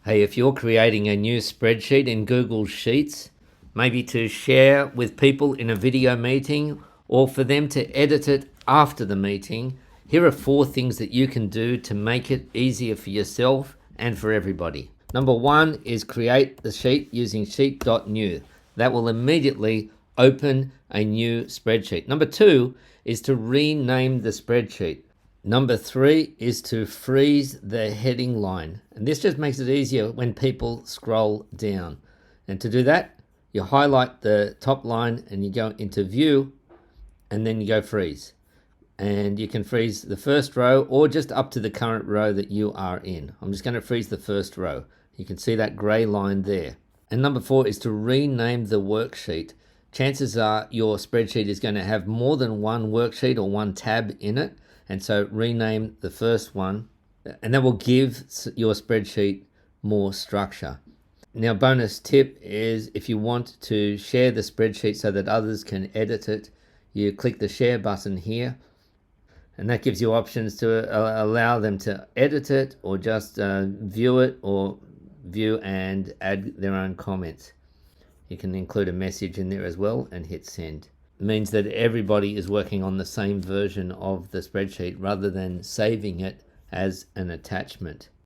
Hey, if you're creating a new spreadsheet in Google Sheets, maybe to share with people in a video meeting or for them to edit it after the meeting, here are 4 things that you can do to make it easier for yourself and for everybody. Number 1 is create the sheet using sheet.new. That will immediately open a new spreadsheet. Number 2 is to rename the spreadsheet. Number 3 is to freeze the heading line. And this just makes it easier when people scroll down. And to do that, you highlight the top line and you go into view and then you go freeze. And you can freeze the first row or just up to the current row that you are in. I'm just going to freeze the first row. You can see that gray line there. And number 4 is to rename the worksheet. Chances are your spreadsheet is going to have more than one worksheet or one tab in it. And so rename the first one, and that will give your spreadsheet more structure. Now, bonus tip is if you want to share the spreadsheet so that others can edit it, you click the share button here, and that gives you options to allow them to edit it or just view it or view and add their own comments. You can include a message in there as well and hit send. It means that everybody is working on the same version of the spreadsheet rather than saving it as an attachment.